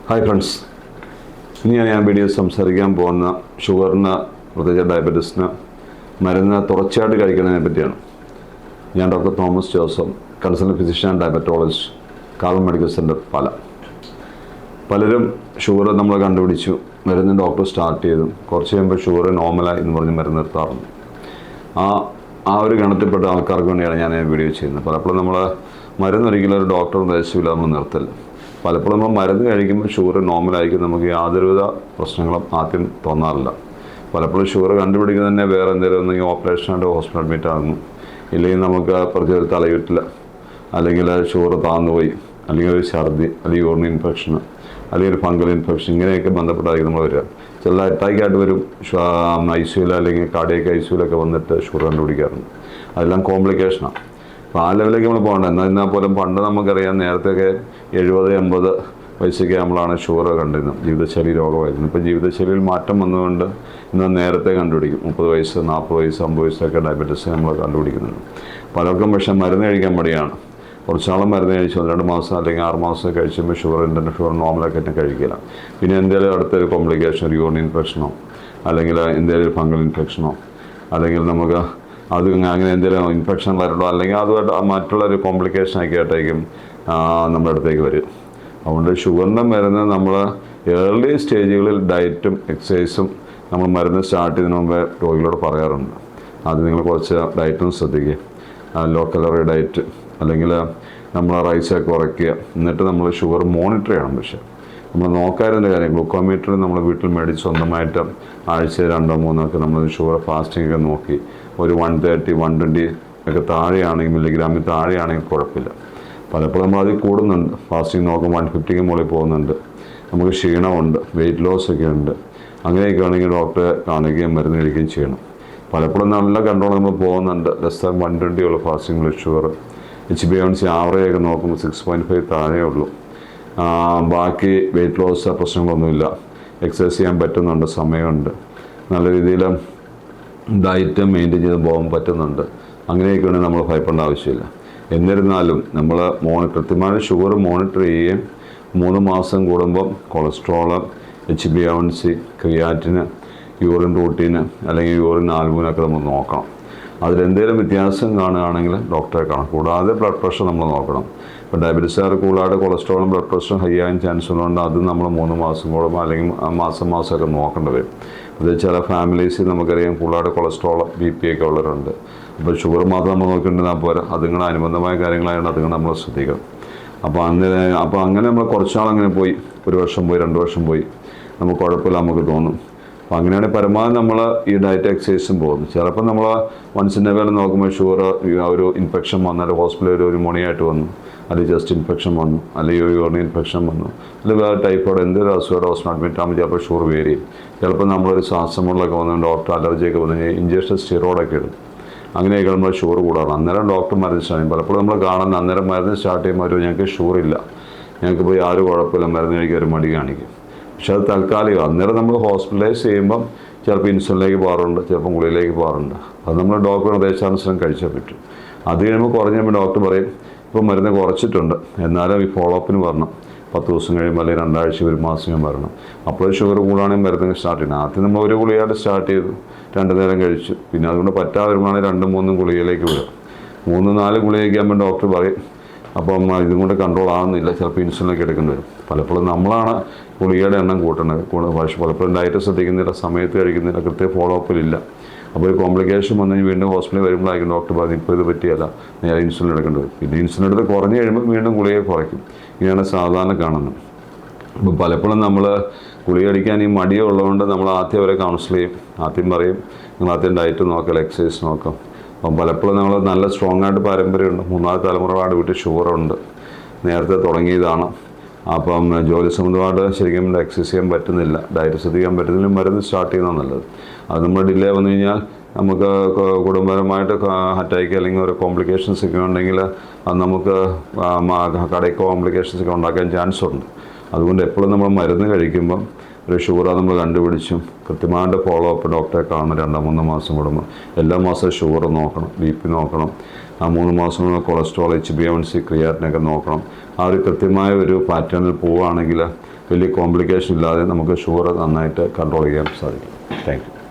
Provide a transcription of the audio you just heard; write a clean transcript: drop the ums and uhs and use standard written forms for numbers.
Hi friends, ഇനി ഞാൻ video സംസാരിക്കാൻ പോകുന്ന ഷുഗറിന്, പ്രത്യേകിച്ച് ഡയബറ്റീസിന് മരുന്ന് തുടർച്ചയായിട്ട് കഴിക്കുന്നതിനെ പറ്റിയാണ്. ഞാൻ doctor Thomas Joseph, consultant physician and diabetologist, Carmel medical centre, പലരും ഷുഗർ നമ്മൾ കണ്ടുപിടിച്ചു, മരുന്ന് ഡോക്ടർ സ്റ്റാർട്ട് ചെയ്തു, കുറച്ച് കഴിയുമ്പോൾ ഷുഗർ നോർമലായി എന്ന് പറഞ്ഞ് മരുന്ന് നിർത്താറുണ്ട്. ആ ഒരു ഗണത്തിൽപ്പെട്ട ആൾക്കാർക്ക് വേണ്ടിയാണ് ഞാൻ ഈ വീഡിയോ ചെയ്യുന്നത്. പലപ്പോഴും നമ്മൾ മരുന്ന് ഒരിക്കലും ഒരു ഡോക്ടർ നിർദ്ദേശിച്ചില്ല നമ്മൾ നിർത്തൽ. പലപ്പോഴും നമ്മൾ മരുന്ന് കഴിക്കുമ്പോൾ ഷുഗർ നോർമലായിരിക്കും, നമുക്ക് യാതൊരുവിധ പ്രശ്നങ്ങളും ആദ്യം തോന്നാറില്ല. പലപ്പോഴും ഷുഗർ കണ്ടുപിടിക്കുന്നത് തന്നെ വേറെ എന്തെങ്കിലും ഒന്നെങ്കിൽ ഓപ്പറേഷനായിട്ട് ഹോസ്പിറ്റൽ അഡ്മിറ്റ് ആകുന്നു, ഇല്ലെങ്കിൽ നമുക്ക് പ്രത്യേക തലയുറ്റില്ല, അല്ലെങ്കിൽ ഷുഗർ താന്നുപോയി, അല്ലെങ്കിൽ ഒരു ഛർദി, അല്ലെങ്കിൽ യൂറിൻ ഇൻഫെക്ഷൻ, അല്ലെങ്കിൽ ഒരു ഫംഗൽ ഇൻഫെക്ഷൻ, ഇങ്ങനെയൊക്കെ ബന്ധപ്പെട്ടായിരിക്കും നമ്മൾ വരിക. ചില അറ്റാക്കായിട്ട് വരും, ICU അല്ലെങ്കിൽ കാർഡിയക് ICUലൊക്കെ വന്നിട്ട് ഷുഗർ കണ്ടുപിടിക്കാറുണ്ട്. അതെല്ലാം കോംപ്ലിക്കേഷനാണ്. അപ്പോൾ ആ ലെവലിലേക്ക് നമ്മൾ പോകണ്ട. എന്നാൽ പോലും പണ്ട് നമുക്കറിയാം, നേരത്തെയൊക്കെ 70-80 വയസ്സൊക്കെ നമ്മളാണ് ഷുഗർ കണ്ടിരുന്നത്, ജീവിതശൈലി രോഗമായിരുന്നു. ഇപ്പോൾ ജീവിതശൈലിയിൽ മാറ്റം വന്നുകൊണ്ട് ഇന്ന് നേരത്തെ കണ്ടുപിടിക്കും. 30 വയസ്സ്, 40 വയസ്സ്, 50 വയസ്സൊക്കെ ഡയബറ്റീസ് നമ്മൾ കണ്ടുപിടിക്കുന്നുണ്ട്. പലർക്കും പക്ഷേ മരുന്ന് കഴിക്കാൻ മടിയാണ്. കുറച്ചാളും മരുന്ന് കഴിച്ചു 2 മാസം അല്ലെങ്കിൽ 6 മാസം കഴിച്ചുമ്പോൾ ഷുഗർ നോർമലൊക്കെ തന്നെ കഴിക്കില്ല. പിന്നെ എന്തെങ്കിലും അടുത്തൊരു കോംപ്ലിക്കേഷൻ, ഒരു യൂറിൻ ഇൻഫെക്ഷനോ അല്ലെങ്കിൽ എന്തെങ്കിലും ഒരു ഫംഗൽ ഇൻഫെക്ഷനോ, അല്ലെങ്കിൽ നമുക്ക് അത് അങ്ങനെ എന്തെങ്കിലും ഇൻഫെക്ഷൻ വരണോ, അല്ലെങ്കിൽ അതുമായിട്ട് മറ്റുള്ളൊരു കോംപ്ലിക്കേഷനൊക്കെ ആയിട്ടായിരിക്കും നമ്മുടെ അടുത്തേക്ക് വരും. അതുകൊണ്ട് ഷുഗറിൻ്റെ മരുന്ന് നമ്മൾ ഏർലി സ്റ്റേജുകളിൽ ഡയറ്റും എക്സസൈസും നമ്മൾ മരുന്ന് സ്റ്റാർട്ട് ചെയ്യുന്നതിന് മുമ്പേ രോഗികളോട് പറയാറുണ്ട്. അത് നിങ്ങൾ കുറച്ച് ഡയറ്റും ശ്രദ്ധിക്കുക, ലോ കലോറി ഡയറ്റ്, അല്ലെങ്കിൽ നമ്മൾ റൈസൊക്കെ കുറയ്ക്കുക. എന്നിട്ട് നമ്മൾ ഷുഗർ മോണിറ്റർ ചെയ്യണം. പക്ഷേ നമ്മൾ നോക്കാതിരുന്ന കാര്യം, ഗ്ലൂക്കോമീറ്റർ നമ്മൾ വീട്ടിൽ മേടിച്ച് സ്വന്തമായിട്ട് ആഴ്ച 2-3 ഒക്കെ നമ്മൾ ഷുഗർ ഫാസ്റ്റിംഗ് ഒക്കെ നോക്കി ഒരു 130-120 ഒക്കെ താഴെയാണെങ്കിൽ, മില്ലിഗ്രാമിൽ താഴെയാണെങ്കിൽ കുഴപ്പമില്ല. പലപ്പോഴും നമ്മൾ അതിൽ കൂടുന്നുണ്ട്, ഫാസ്റ്റിംഗ് നോക്കുമ്പോൾ 150ക്ക് മുകളിൽ പോകുന്നുണ്ട്, നമുക്ക് ക്ഷീണമുണ്ട്, വെയിറ്റ് ലോസ് ഒക്കെ ഉണ്ട്. അങ്ങനെയൊക്കെ ആണെങ്കിൽ ഡോക്ടറെ കാണിക്കുകയും മരുന്ന് കഴിക്കുകയും ചെയ്യണം. പലപ്പോഴും നല്ല കൺട്രോൾ നമ്മൾ പോകുന്നുണ്ട്, ലെസ് 120 ഉള്ള ഫാസ്റ്റിംഗ് ഷുഗർ. HbA1c ആവറേജ് ഒക്കെ നോക്കുമ്പോൾ 6.5 താഴെ ഉള്ളൂ. ബാക്കി വെയിറ്റ് ലോസ് പ്രശ്നങ്ങളൊന്നുമില്ല, എക്സസൈസ് ചെയ്യാൻ പറ്റുന്നുണ്ട്, സമയമുണ്ട്, നല്ല രീതിയിൽ ഡയറ്റ് മെയിൻറ്റെയിൻ ചെയ്ത് പോകാൻ പറ്റുന്നുണ്ട്. അങ്ങനെയൊക്കെ വേണമെങ്കിൽ നമ്മൾ ഭയപ്പെടേണ്ട ആവശ്യമില്ല. എന്നിരുന്നാലും നമ്മൾ കൃത്യമായ ഷുഗർ മോണിറ്റർ ചെയ്യുകയും 3 മാസം കൂടുമ്പം കൊളസ്ട്രോള്, HbA1c, ക്രിയാറ്റിന്, യൂറിൻ റൂട്ടീന് അല്ലെങ്കിൽ യൂറിൻ ആൽബുമിനൊക്കെ നമ്മൾ നോക്കണം. അതിലെന്തെങ്കിലും വ്യത്യാസം കാണുകയാണെങ്കിൽ ഡോക്ടറെ കാണാം. കൂടാതെ ബ്ലഡ് പ്രഷർ നമ്മൾ നോക്കണം. ഇപ്പോൾ ഡയബറ്റീസുകാർ കൂടാതെ കൊളസ്ട്രോളും ബ്ലഡ് പ്രഷറും ഹൈ ആകാൻ ചാൻസ് ഉള്ളതുകൊണ്ട് അത് നമ്മൾ 3 മാസം കൂടുമ്പോൾ അല്ലെങ്കിൽ മാസമൊക്കെ നോക്കേണ്ടി വരും. അത് ചില ഫാമിലീസിൽ നമുക്കറിയാം കൂടാതെ കൊളസ്ട്രോൾ, BP ഒക്കെ ഉള്ളവരുണ്ട്. അപ്പോൾ ഷുഗർ മാത്രം നമ്മൾ നോക്കിയിട്ടുണ്ടെന്നാൽ പോരാ, അതുങ്ങളുടെ അനുബന്ധമായ കാര്യങ്ങളായതുകൊണ്ട് അതുങ്ങൾ നമ്മൾ ശ്രദ്ധിക്കണം. അപ്പോൾ അങ്ങനെ നമ്മൾ കുറച്ചാളങ്ങനെ പോയി, 1 വർഷം പോയി, 2 വർഷം പോയി, നമുക്ക് കുഴപ്പമില്ല നമുക്ക് തോന്നും. അപ്പോൾ അങ്ങനെയാണ് പരമാവധി നമ്മൾ ഈ ഡയറ്റ് എക്സസൈസും പോകുന്നത്. ചിലപ്പോൾ നമ്മൾ വൺസ് ഇൻ എ വൈൽ നോക്കുമ്പോൾ ഷുഗർ ഒരു ഇൻഫെക്ഷൻ വന്നാൽ ഹോസ്പിറ്റലിൽ ഒരു ന്യൂമോണിയായിട്ട് വന്നു, അല്ലെങ്കിൽ ജസ്റ്റ് ഇൻഫെക്ഷൻ വന്നു, അല്ലെങ്കിൽ ഒരു യൂറിൻ ഇൻഫെക്ഷൻ വന്നു, അല്ലെങ്കിൽ വേറെ ടൈഫോയിഡ് എന്തൊരു അസുഖം ഹോസ്പിറ്റൽ അഡ്മിറ്റ് ആകുമ്പോൾ ചിലപ്പോൾ ഷുഗർ വേരി ചെയ്യും. ചിലപ്പോൾ നമ്മളൊരു ശ്വാസമുള്ളൊക്കെ വന്നു, ഡോക്ടർ അലർജിയൊക്കെ വന്നു കഴിഞ്ഞാൽ ഇഞ്ചക്ഷൻ സ്റ്റിറോയിഡൊക്കെ ഇടും. അങ്ങനെയൊക്കെ നമ്മൾ ഷുഗർ കൂടാറ്. അന്നേരം ഡോക്ടർ മരുന്ന് സ്റ്റാർട്ട് ചെയ്യും. പലപ്പോഴും നമ്മൾ കാണുന്ന അന്നേരം മരുന്ന് സ്റ്റാർട്ട് ചെയ്യുമ്പോൾ ഞങ്ങൾക്ക് ഷുഗർ ഇല്ല, ഞങ്ങൾക്ക് പോയി ആരും കുഴപ്പമില്ല, മരുന്ന് കഴിക്കാൻ ഒരു മടി കാണിക്കും. പക്ഷെ അത് താൽക്കാലികം. അന്നേരം നമ്മൾ ഹോസ്പിറ്റലൈസ് ചെയ്യുമ്പം ചിലപ്പോൾ ഇൻസുലിനിലേക്ക് പോകാറുണ്ട്, ചിലപ്പോൾ ഗുളികയിലേക്ക് പോകാറുണ്ട്. അത് നമ്മൾ ഡോക്ടർ നിർദ്ദേശാനുസരണം കഴിച്ചാൽ പറ്റും. അത് കഴിയുമ്പോൾ കുറഞ്ഞ് കഴിയുമ്പോൾ ഡോക്ടർ പറയും ഇപ്പോൾ മരുന്ന് കുറച്ചിട്ടുണ്ട്, എന്നാലും ഈ ഫോളോ അപ്പിന് വരണം, 10 ദിവസം കഴിയുമ്പോൾ അല്ലെങ്കിൽ 2 ആഴ്ച 1 മാസം വരണം. അപ്പോൾ ഷുഗർ കൂടാണെങ്കിൽ മരുന്ന് സ്റ്റാർട്ട് ചെയ്യണം. ആദ്യം നമ്മൾ ഒരു ഗുളികയായിട്ട് സ്റ്റാർട്ട് ചെയ്തു, 2 നേരം കഴിച്ചു. പിന്നെ അതുകൊണ്ട് പറ്റാതെ വരുമ്പോഴാണെങ്കിൽ 2-3 ഗുളികയിലേക്ക് വിടുക. 3-4 ഗുളികയ്ക്ക് ആകുമ്പോൾ ഡോക്ടർ പറയും അപ്പം ഇതും കൊണ്ട് കൺട്രോൾ ആകുന്നില്ല, ചിലപ്പോൾ ഇൻസുലിനൊക്കെ എടുക്കേണ്ടി വരും. പലപ്പോഴും നമ്മളാണ് ഗുളികയുടെ എണ്ണം കൂട്ടേണ്ടത്. പക്ഷേ പലപ്പോഴും ഡയറ്റ് ശ്രദ്ധിക്കുന്നില്ല, സമയത്ത് കഴിക്കുന്നില്ല, കൃത്യ ഫോളോ അപ്പിലില്ല. അപ്പോൾ ഒരു കോംപ്ലിക്കേഷൻ വന്നു കഴിഞ്ഞ് വീണ്ടും ഹോസ്പിറ്റലിൽ വരുമ്പോഴായിരിക്കും ഡോക്ടർ പറഞ്ഞു ഇപ്പോൾ ഇത് പറ്റിയല്ല, നേരെ ഇൻസുലിൻ എടുക്കേണ്ടി വരും. പിന്നെ ഇൻസുലിൻ എടുത്ത് കുറഞ്ഞ് കഴിയുമ്പോൾ വീണ്ടും ഗുളിക കുറയ്ക്കും. ഇങ്ങനെയാണ് സാധാരണ കാണുന്നത്. അപ്പോൾ പലപ്പോഴും നമ്മൾ ഗുളിക അടിക്കാൻ ഈ മടിയുള്ളതുകൊണ്ട് നമ്മൾ ആദ്യം അവരെ കൗൺസിൽ ചെയ്യും. ആദ്യം പറയും നിങ്ങൾ ആദ്യം ഡയറ്റ് നോക്കാം, എക്സസൈസ് നോക്കാം. അപ്പം പലപ്പോഴും നമ്മൾ നല്ല സ്ട്രോങ് ആയിട്ട് പാരമ്പര്യമുണ്ട്, 3-4 തലമുറകളായിട്ട് വീട്ടിൽ ഷുഗറുണ്ട്, നേരത്തെ തുടങ്ങിയതാണ്. അപ്പം ജോലി സംബന്ധമായിട്ട് ശരിക്കും എക്സസൈസ് ചെയ്യാൻ പറ്റുന്നില്ല, ഡയറ്റ് ശ്രദ്ധിക്കാൻ പറ്റുന്നില്ല, മരുന്ന് സ്റ്റാർട്ട് ചെയ്യുന്നത് നല്ലത്. അത് നമ്മൾ ഡിലേ വന്നു കഴിഞ്ഞാൽ നമുക്ക് കുടുംബപരമായിട്ട് അറ്റാക്ക് അല്ലെങ്കിൽ ഒരു കോംപ്ലിക്കേഷൻസ് ഒക്കെ ഉണ്ടെങ്കിൽ അത് നമുക്ക് കടയിൽ കോംപ്ലിക്കേഷൻസ് ഒക്കെ ഉണ്ടാക്കാൻ ചാൻസ് ഉണ്ട്. അതുകൊണ്ട് എപ്പോഴും നമ്മൾ മരുന്ന് കഴിക്കുമ്പം ഒരു ഷുഗർ നമ്മൾ കണ്ടുപിടിച്ചും കൃത്യമായിട്ട് ഫോളോ അപ്പ് ഡോക്ടറെ കാണണം. 2-3 മാസം കൂടുമ്പോൾ എല്ലാ മാസവും ഷുഗർ നോക്കണം, BP നോക്കണം. ആ 3 മാസം കൊളസ്ട്രോൾ, HbA1c, ക്രിയാറ്റിനൊക്കെ നോക്കണം. ആ ഒരു കൃത്യമായ ഒരു പാറ്റേണിൽ പോവുകയാണെങ്കിൽ വലിയ കോംപ്ലിക്കേഷൻ ഇല്ലാതെ നമുക്ക് ഷുഗർ നന്നായിട്ട് കൺട്രോൾ ചെയ്യാൻ സാധിക്കും. Thank you.